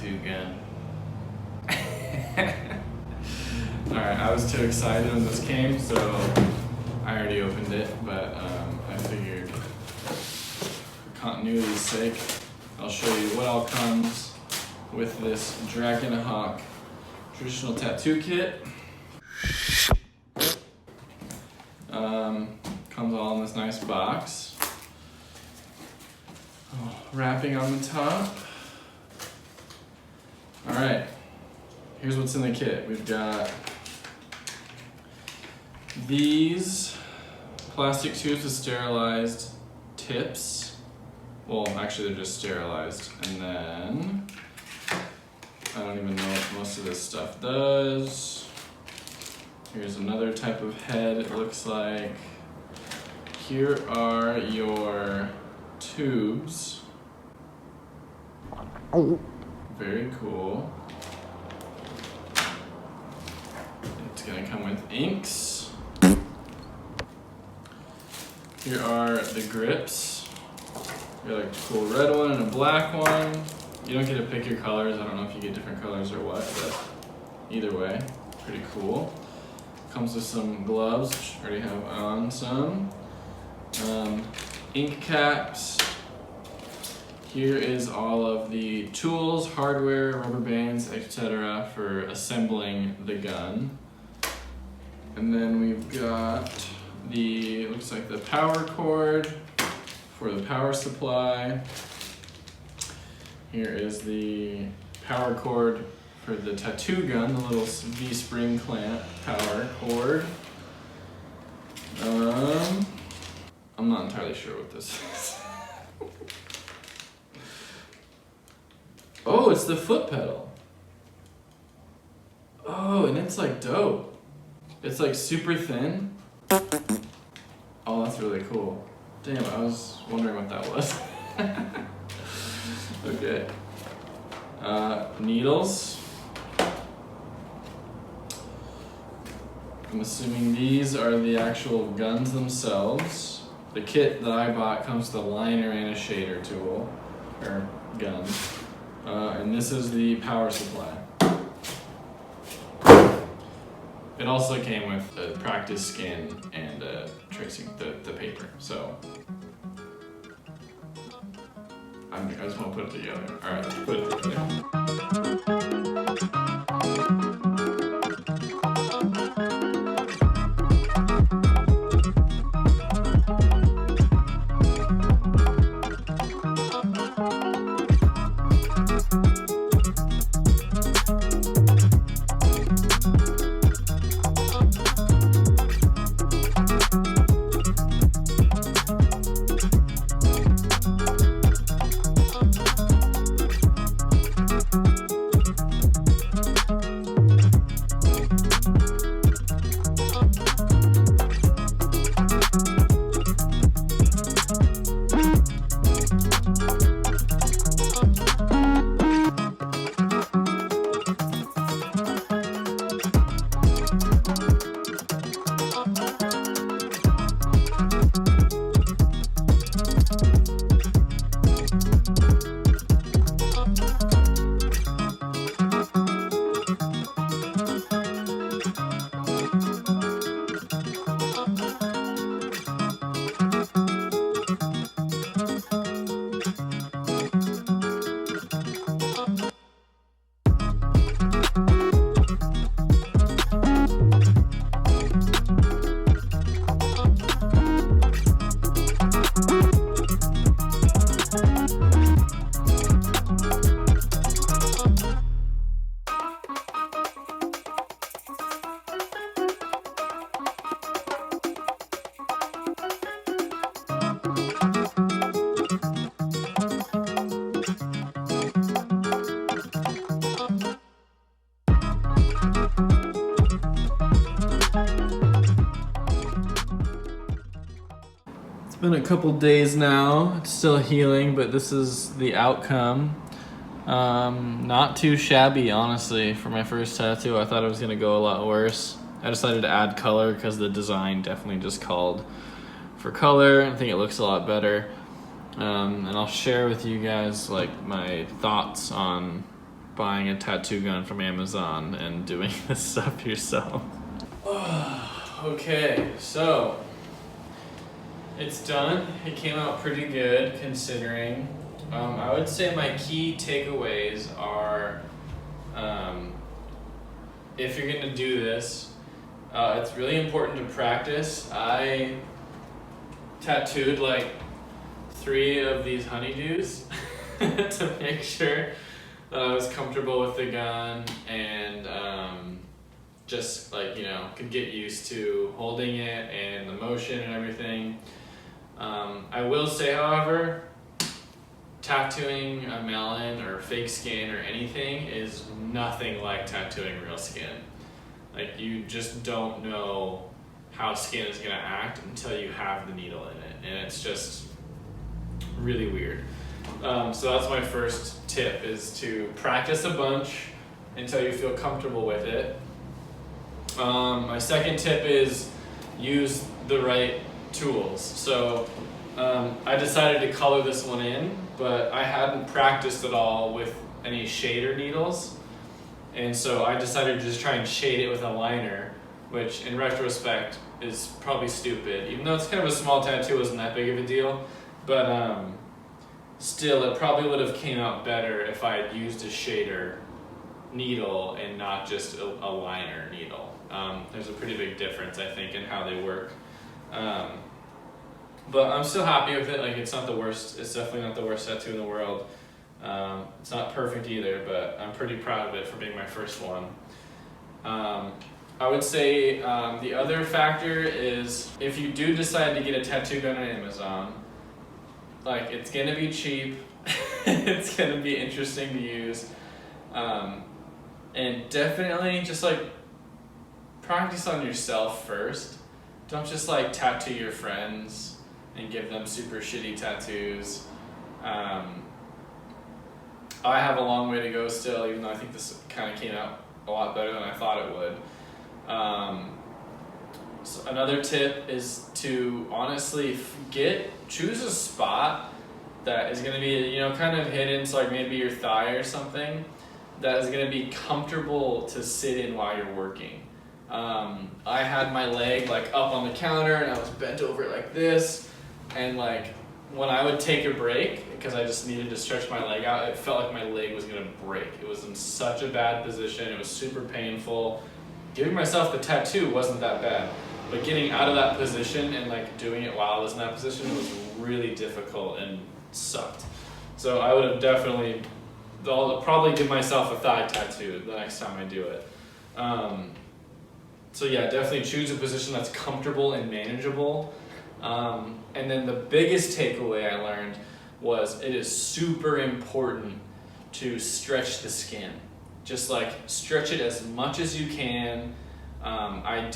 tattoo gun. Alright, I was too excited when this came, so I already opened it, but I figured for continuity's sake, I'll show you what all comes with this Dragonhawk traditional tattoo kit. Comes all in this nice box. Wrapping on the top. Alright, here's what's in the kit. We've got these plastic tubes with sterilized tips. Well, actually they're just sterilized. And then, I don't even know what most of this stuff does. Here's another type of head, it looks like. Here are your tubes. Very cool. It's gonna come with inks. Here are the grips. You got a cool red one and a black one. You don't get to pick your colors. I don't know if you get different colors or what, but either way, pretty cool. Comes with some gloves, which I already have on some. Ink caps. Here is all of the tools, hardware, rubber bands, etc. for assembling the gun. And then we've got the, looks like the power cord for the power supply. Here is the power cord for the tattoo gun, the little V-spring clamp power cord. I'm not entirely sure what this is. Oh, it's the foot pedal. Oh, and it's like dope. It's like super thin. Oh, that's really cool. Damn, I was wondering what that was. Okay. Needles. I'm assuming these are the actual guns themselves. The kit that I bought comes with a liner and a shader tool, or gun. And this is the power supply. It also came with a practice skin and tracing the paper, so I just want to put it together. All right, let's put it together. Been a couple days now. It's still healing, but this is the outcome. Not too shabby, honestly, for my first tattoo. I thought it was gonna go a lot worse. I decided to add color because the design definitely just called for color. I think it looks a lot better. And I'll share with you guys like my thoughts on buying a tattoo gun from Amazon and doing this stuff yourself. Okay, so it's done. It came out pretty good considering. I would say my key takeaways are, if you're gonna do this, it's really important to practice. I tattooed like 3 of these honeydews to make sure that I was comfortable with the gun and just like, you know, could get used to holding it and the motion and everything. I will say, however, tattooing a melon or fake skin or anything is nothing like tattooing real skin. Like, you just don't know how skin is gonna act until you have the needle in it, and it's just really weird. So that's my first tip, is to practice a bunch until you feel comfortable with it. My second tip is use the right tools. So I decided to color this one in, but I hadn't practiced at all with any shader needles. And so I decided to just try and shade it with a liner, which in retrospect is probably stupid. Even though it's kind of a small tattoo, it wasn't that big of a deal. But still, it probably would have came out better if I had used a shader needle and not just a liner needle. There's a pretty big difference, I think, in how they work. But I'm still happy with it. Like, it's not the worst. It's definitely not the worst tattoo in the world. It's not perfect either, but I'm pretty proud of it for being my first one. I would say the other factor is, if you do decide to get a tattoo gun on Amazon, like, it's gonna be cheap, it's gonna be interesting to use, and definitely just like practice on yourself first. Don't just like tattoo your friends and give them super shitty tattoos. I have a long way to go still, even though I think this kind of came out a lot better than I thought it would. So another tip is to honestly choose a spot that is going to be, you know, kind of hidden, so like maybe your thigh or something, that is going to be comfortable to sit in while you're working. I had my leg like up on the counter and I was bent over like this, and like when I would take a break, because I just needed to stretch my leg out, it felt like my leg was gonna break. It was in such a bad position. It was super painful. Giving myself the tattoo wasn't that bad, but getting out of that position and like doing it while I was in that position was really difficult and sucked. So I would have definitely, I'll probably give myself a thigh tattoo the next time I do it. So yeah, definitely choose a position that's comfortable and manageable. And then the biggest takeaway I learned was it is super important to stretch the skin. Just like stretch it as much as you can. I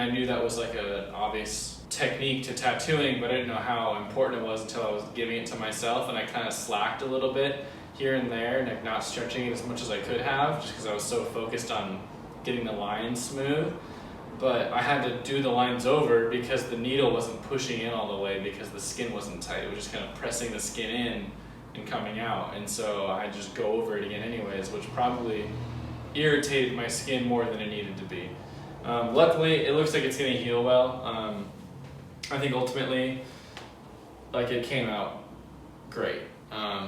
knew that was like an obvious technique to tattooing, but I didn't know how important it was until I was giving it to myself, and I kind of slacked a little bit here and there, and like not stretching it as much as I could have, just because I was so focused on getting the lines smooth. But I had to do the lines over because the needle wasn't pushing in all the way because the skin wasn't tight. It was just kind of pressing the skin in and coming out. And so I just go over it again anyways, which probably irritated my skin more than it needed to be. Luckily, it looks like it's gonna heal well. I think ultimately, like, it came out great.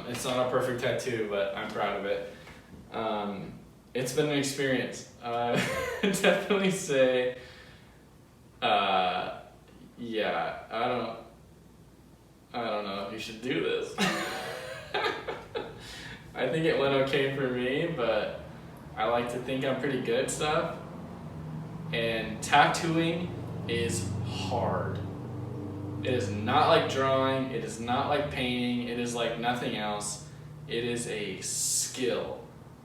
It's not a perfect tattoo, but I'm proud of it. It's been an experience. I definitely say, yeah, I don't know if you should do this. I think it went okay for me, but I like to think I'm pretty good at stuff. And tattooing is hard. It is not like drawing, it is not like painting, it is like nothing else. It is a skill,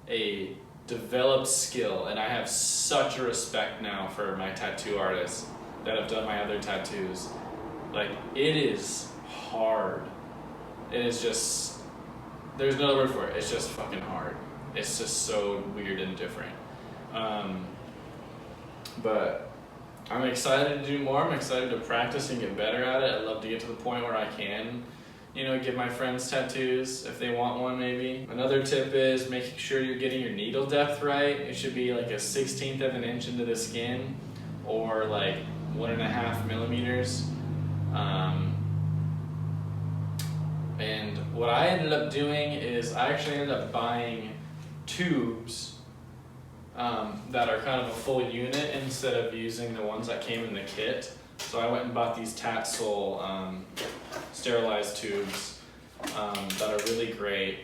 a developed skill, and I have such a respect now for my tattoo artists that have done my other tattoos. Like, it is hard. It is just, there's no other word for it. It's just fucking hard. It's just so weird and different. But I'm excited to do more. I'm excited to practice and get better at it. I'd love to get to the point where I can you know, give my friends tattoos if they want one maybe. Another tip is making sure you're getting your needle depth right. It should be like a 1/16 of an inch into the skin, or like 1.5 millimeters. And what I ended up doing is I actually ended up buying tubes that are kind of a full unit instead of using the ones that came in the kit. So I went and bought these Tatsol sterilized tubes that are really great.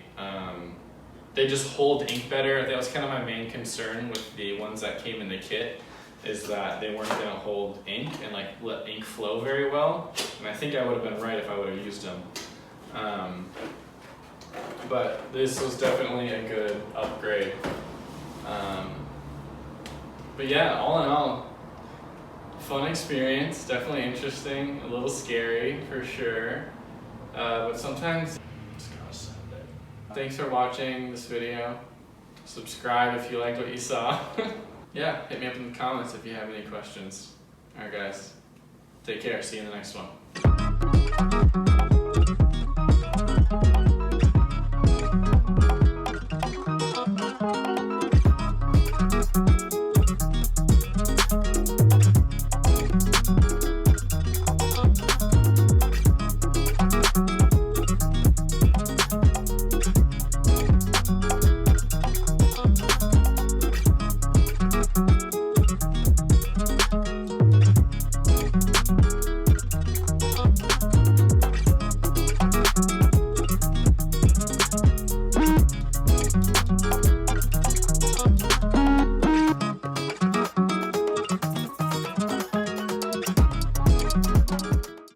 They just hold ink better. That was kind of my main concern with the ones that came in the kit, is that they weren't going to hold ink and like let ink flow very well. And I think I would have been right if I would have used them. But this was definitely a good upgrade. But yeah, all in all, fun experience, definitely interesting, a little scary for sure, but sometimes it's gotta send it. Thanks for watching this video. Subscribe if you liked what you saw. Yeah, hit me up in the comments if you have any questions. Alright guys, take care, see you in the next one.